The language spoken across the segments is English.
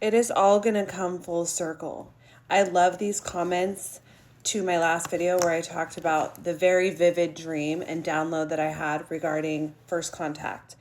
It is all going to come full circle. I love these comments to my last video where I talked about the very vivid dream and download that I had regarding first contact.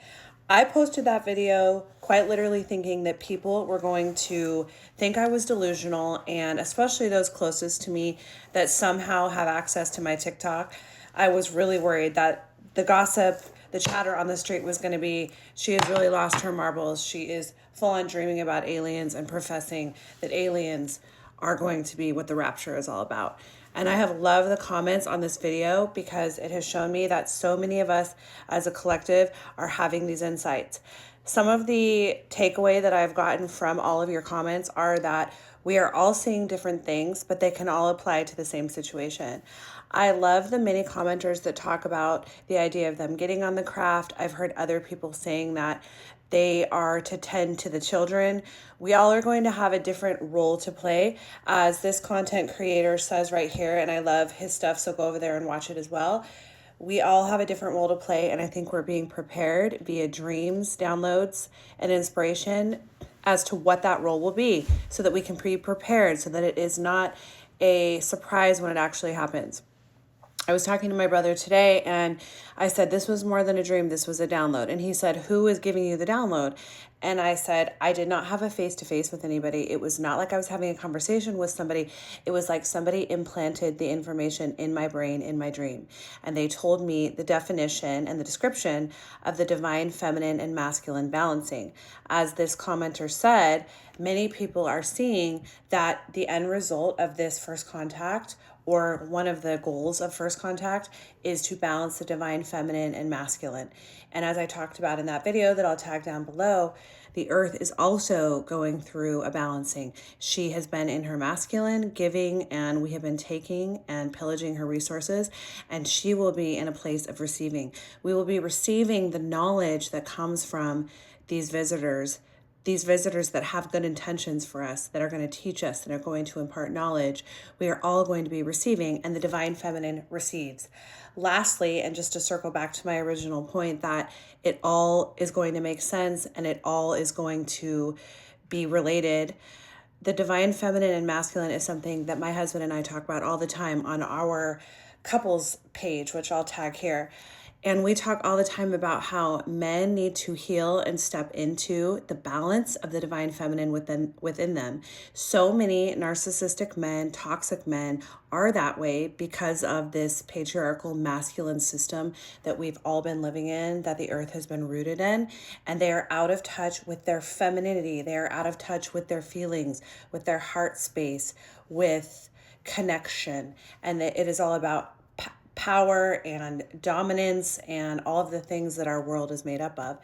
I posted that video quite literally thinking that people were going to think I was delusional, and especially those closest to me that somehow have access to my TikTok. I was really worried that the gossip, the chatter on the street was going to be, she has really lost her marbles. She is full on dreaming about aliens and professing that aliens are going to be what the rapture is all about. And I have loved the comments on this video because it has shown me that so many of us as a collective are having these insights. Some of the takeaway that I've gotten from all of your comments are that we are all seeing different things, but they can all apply to the same situation. I love the many commenters that talk about the idea of them getting on the craft. I've heard other people saying that they are to tend to the children. We all are going to have a different role to play, as this content creator says right here, and I love his stuff, so go over there and watch it as well. We all have a different role to play, and I think we're being prepared via dreams, downloads, and inspiration as to what that role will be so that we can be prepared so that it is not a surprise when it actually happens. I was talking to my brother today and I said, this was more than a dream. This was a download. And he said, who is giving you the download? And I said, I did not have a face-to-face with anybody. It was not like I was having a conversation with somebody. It was like somebody implanted the information in my brain in my dream. And they told me the definition and the description of the divine feminine and masculine balancing. As this commenter said, many people are seeing that the end result of this first contact, or one of the goals of first contact, is to balance the divine feminine and masculine. And as I talked about in that video that I'll tag down below, the earth is also going through a balancing. She has been in her masculine giving, and we have been taking and pillaging her resources, and she will be in a place of receiving. We will be receiving the knowledge that comes from these visitors that have good intentions for us, that are going to teach us, that are going to impart knowledge. We are all going to be receiving, and the divine feminine receives. Lastly, and just to circle back to my original point, that it all is going to make sense and it all is going to be related. The divine feminine and masculine is something that my husband and I talk about all the time on our couples page, which I'll tag here. And we talk all the time about how men need to heal and step into the balance of the divine feminine within them. So many narcissistic men, toxic men are that way because of this patriarchal masculine system that we've all been living in, that the earth has been rooted in. And they are out of touch with their femininity. They are out of touch with their feelings, with their heart space, with connection. And it is all about power and dominance and all of the things that our world is made up of.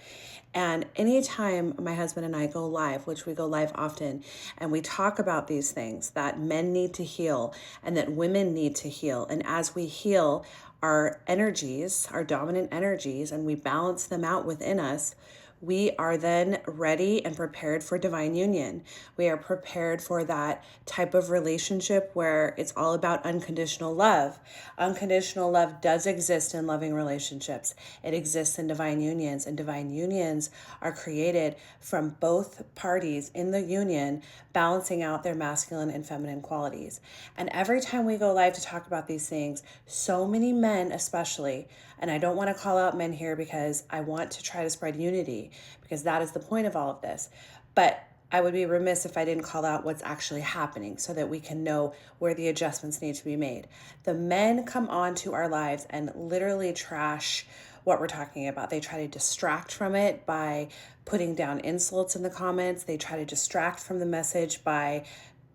And anytime my husband and I go live, which we go live often, and we talk about these things, that men need to heal and that women need to heal. And as we heal our energies, our dominant energies, and we balance them out within us, we are then ready and prepared for divine union. We are prepared for that type of relationship where it's all about unconditional love. Unconditional love does exist in loving relationships. It exists in divine unions, and divine unions are created from both parties in the union balancing out their masculine and feminine qualities. And every time we go live to talk about these things, so many men especially, and I don't want to call out men here because I want to try to spread unity, because that is the point of all of this. But I would be remiss if I didn't call out what's actually happening so that we can know where the adjustments need to be made. The men come onto our lives and literally trash what we're talking about. They try to distract from it by putting down insults in the comments. They try to distract from the message by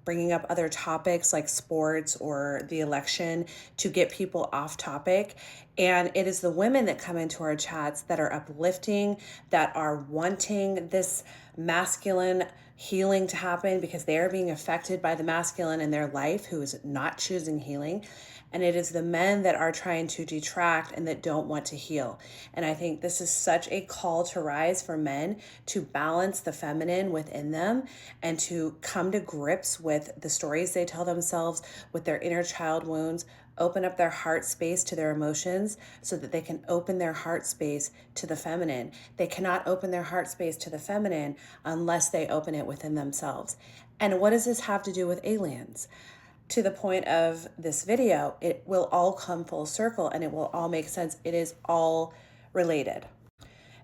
bringing up other topics like sports or the election to get people off topic. And it is the women that come into our chats that are uplifting, that are wanting this masculine healing to happen because they are being affected by the masculine in their life who is not choosing healing. And it is the men that are trying to detract and that don't want to heal. And I think this is such a call to rise for men to balance the feminine within them and to come to grips with the stories they tell themselves, with their inner child wounds, open up their heart space to their emotions so that they can open their heart space to the feminine. They cannot open their heart space to the feminine unless they open it within themselves. And what does this have to do with aliens? To the point of this video, it will all come full circle and it will all make sense. It is all related.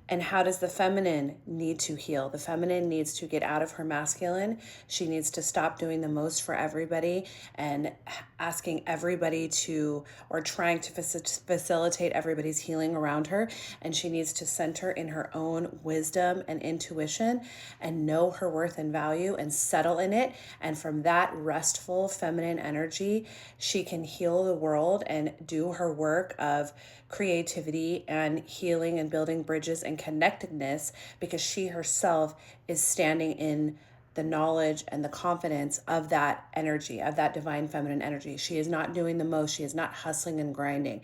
And how does the feminine need to heal? The feminine needs to get out of her masculine. She needs to stop doing the most for everybody and asking everybody to, or trying to facilitate everybody's healing around her. And she needs to center in her own wisdom and intuition and know her worth and value and settle in it. And from that restful feminine energy, she can heal the world and do her work of creativity and healing and building bridges and connectedness, because she herself is standing in the knowledge and the confidence of that energy, of that divine feminine energy. She is not doing the most. She is not hustling and grinding.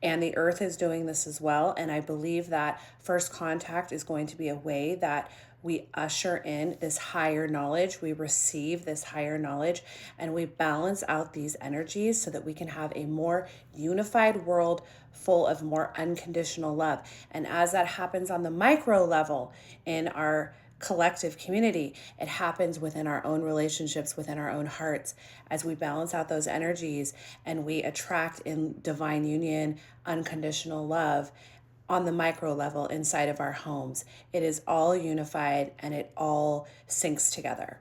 And the earth is doing this as well. And I believe that first contact is going to be a way that we usher in this higher knowledge, we receive this higher knowledge, and we balance out these energies so that we can have a more unified world full of more unconditional love. And as that happens on the micro level in our collective community, it happens within our own relationships, within our own hearts, as we balance out those energies and we attract in divine union, unconditional love on the micro level inside of our homes. It is all unified and it all syncs together.